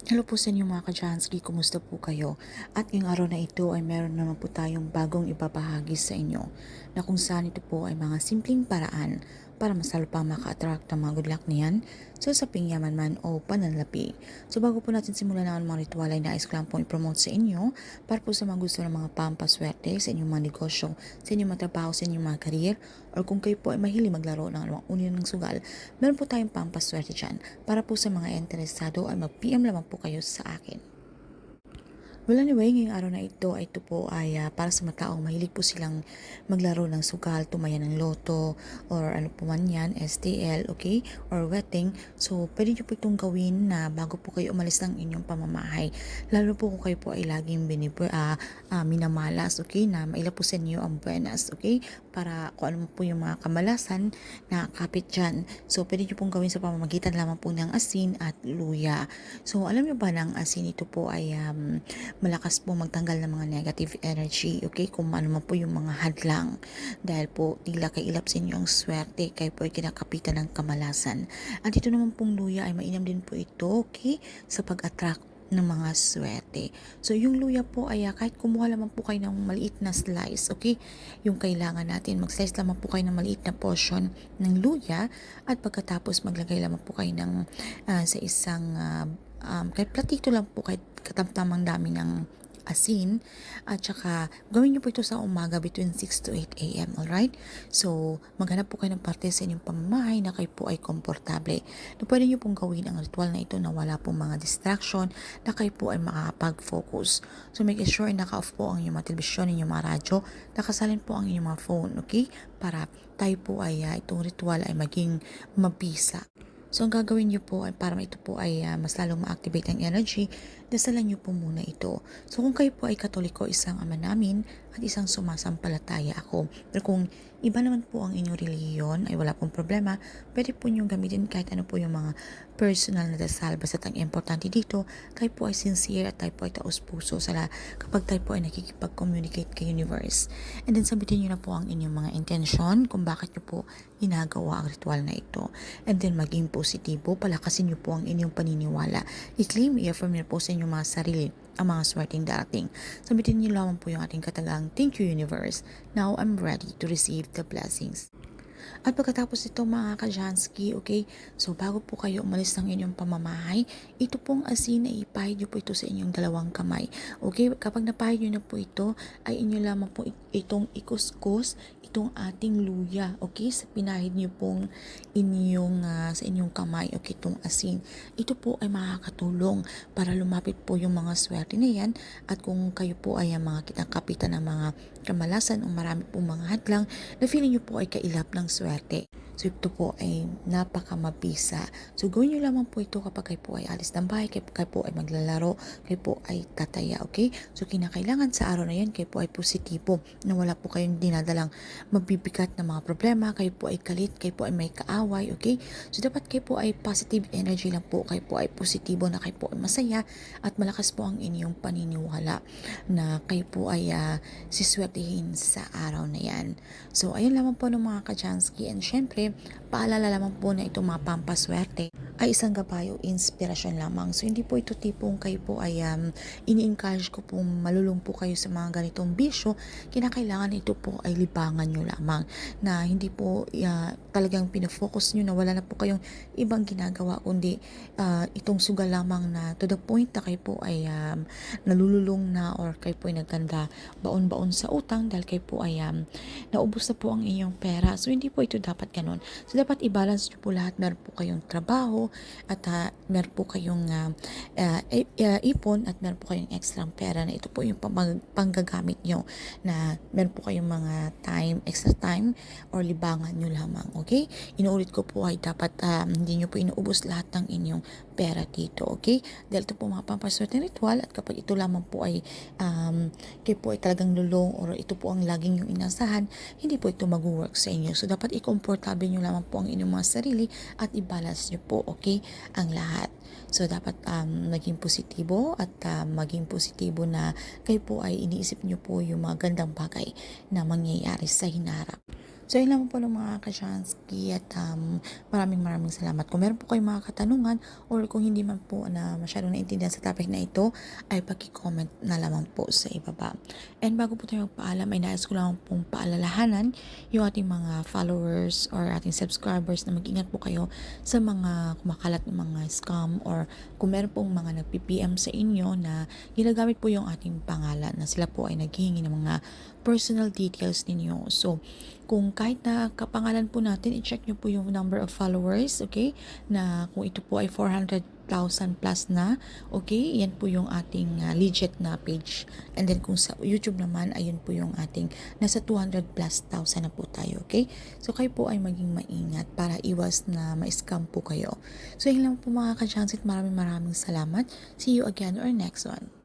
Hello po sa inyo mga ka-Jansky, kumusta po kayo? At ngayong araw na ito ay meron naman po tayong bagong ibabahagi sa inyo na kung saan ito po ay mga simpleng paraan para mas lalo pang maka-attract ng mga good luck niyan sa usaping yaman man o pananlapi. So bago po natin simulan ang mga ritual ay nais ko lang po i-promote sa inyo para po sa mga gusto ng mga pampaswerte sa inyong mga negosyo, sa inyong mga trabaho, sa inyong mga career, or kung kayo po ay mahilig maglaro ng mga unyo ng sugal, meron po tayong pampaswerte dyan. Para po sa mga interesado ay mag-PM lamang po kayo sa akin. Well anyway, ngayong araw na ito po ay para sa mga taong mahilig po silang maglaro ng sugal, tumaya ng loto, or ano po man yan, STL, okay, or wedding. So, pwede nyo po itong gawin na bago po kayo umalis ng inyong pamamahay. Lalo po kung kayo po ay laging minamalas, okay, na maila po sa inyo ang buenas, okay, para kung ano po yung mga kamalasan na kapit dyan. So, pwede nyo pong gawin sa pamamagitan lamang po ng asin at luya. So, alam nyo ba ng asin ito po ay malakas po magtanggal ng mga negative energy, okay? Kung ano man po yung mga hadlang. Dahil po, tila kailap sa inyo ang swerte, kayo po ay kinakapitan ng kamalasan. At ito naman pong luya ay mainam din po ito, okay? Sa pag-attract ng mga swerte. So, yung luya po ay kahit kumuha lamang po kayo ng maliit na slice, okay? Yung kailangan natin, mag-slice lamang po kayo ng maliit na portion ng luya at pagkatapos maglagay lamang po kayo ng sa isang kahit platito lang po, kahit katamtamang dami ng asin, at saka gawin nyo po ito sa umaga between 6 to 8 a.m. Alright? So, maghanap po kayo ng parte sa inyong pamamahay na kayo po ay komportable. Na pwede nyo pong gawin ang ritual na ito na wala pong mga distraction, na kayo po ay makakapag-focus. So, make sure naka-off po ang inyong mga telebisyon, inyong mga radyo, nakasalin po ang inyong mga phone, okay? Para tayo po ay itong ritual ay maging mabisa. So, ang gagawin nyo po ay para ito po ay mas lalong ma-activate ang energy, dasalan nyo po muna ito. So, kung kayo po ay Katoliko, isang ama namin at isang sumasampalataya ako. Pero kung iba naman po ang inyong reliyon, ay wala pong problema, pwede po nyo gamitin kahit ano po yung mga personal na dasal. Basta ang importante dito, tayo po ay sincere at tayo po ay taos-puso kapag tayo po ay nakikipag-communicate kay universe. And then, sabitin nyo na po ang inyong mga intention kung bakit nyo po ginagawa ang ritual na ito. And then maging positibo, palakasin niyo po ang inyong paniniwala. I-claim, i-affirm niyo po sa inyong mga sarili ang mga swerteng darating. Sabitin niyo lamang po yung ating katagang, thank you universe. Now I'm ready to receive the blessings. At pagkatapos ito mga ka-Jansky, okay, so bago po kayo umalis ng inyong pamamahay, ito pong asin na ipahid nyo po ito sa inyong dalawang kamay. Okay, kapag napahid nyo na po ito, ay inyo lamang po itong ikuskus, itong ating luya, okay, sa pinahid nyo pong sa inyong kamay, okay, itong asin. Ito po ay makakatulong para lumapit po yung mga swerte na yan, at kung kayo po ay mga kitang-kapitan ng mga kamalasan o marami pong mga hadlang, na feeling nyo po ay kailap ng swerte. So ito po ay napakamabisa. So gawin nyo lamang po ito kapag kayo po ay alis ng bahay, kayo po ay maglalaro, kayo po ay tataya, okay? So kinakailangan sa araw na yan, kayo po ay positibo, na wala po kayong dinadalang mabibigat na mga problema, kayo po ay galit, kayo po ay may kaaway, okay? So dapat kayo po ay positive energy lang po, kayo po ay positibo, na kayo po ay masaya, at malakas po ang inyong paniniwala na kayo po ay siswertihin sa araw na yan. So, ayun lamang po ng mga ka-Jansky. And syempre, paalala lamang po na itong mga pampaswerte ay isang gabayo, inspirasyon lamang. So, hindi po ito tipong kayo po ay ini-encourage ko pong malulung po kayo sa mga ganitong bisyo. Kinakailangan ito po ay libangan nyo lamang, na hindi po talagang pinafocus nyo na wala na po kayong ibang ginagawa, kundi itong sugal lamang na to the point na kayo po ay nalululong na, or kayo po ay nagkanda baon-baon sa utang dahil kayo po ay naubos na po ang inyong pera. So, hindi po ito dapat ganun. So, dapat i-balance nyo po lahat. Meron po kayong trabaho, at meron po kayong ipon, at meron po kayong extra pera na ito po yung panggagamit nyo, na meron po kayong mga extra time, or libangan nyo lamang. Okay? Inuulit ko po ay dapat hindi nyo po inuubos lahat ng inyong pera dito. Okay? Dahil ito po mga pampaswerte ritual, at kapag ito lamang po ay kayo po ay talagang lulong, or ito po ang laging yung inasahan, hindi po ito mag-work sa inyo. So, dapat i-comfortable nyo lamang po ang inyong mga sarili, at i-balance nyo po, okay, ang lahat. So, dapat maging positibo, at maging positibo na kayo po ay iniisip nyo po yung mga gandang bagay na mangyayari sa hinarap. So, yun lang po ng mga Kashansky at maraming salamat. Kung meron po kayong mga katanungan or kung hindi man po na masyadong naintindihan sa topic na ito, ay paki-comment na lamang po sa ibaba. And bago po tayo magpaalam, ay nais ko lang pong paalalahanan yung ating mga followers or ating subscribers na mag-ingat po kayo sa mga kumakalat ng mga scam or kung meron pong mga nagpi-PM sa inyo na ginagamit po yung ating pangalan na sila po ay naghihingi ng mga personal details ninyo. So, kung kahit na kapangalan po natin, i-check nyo po yung number of followers, okay? Na kung ito po ay 400,000 plus na, okay? Yan po yung ating legit na page. And then kung sa YouTube naman, ayun po yung ating nasa 200 plus thousand na po tayo, okay? So kayo po ay maging maingat para iwas na ma-scam po kayo. So yun lang po mga ka-chance, maraming salamat. See you again or next one.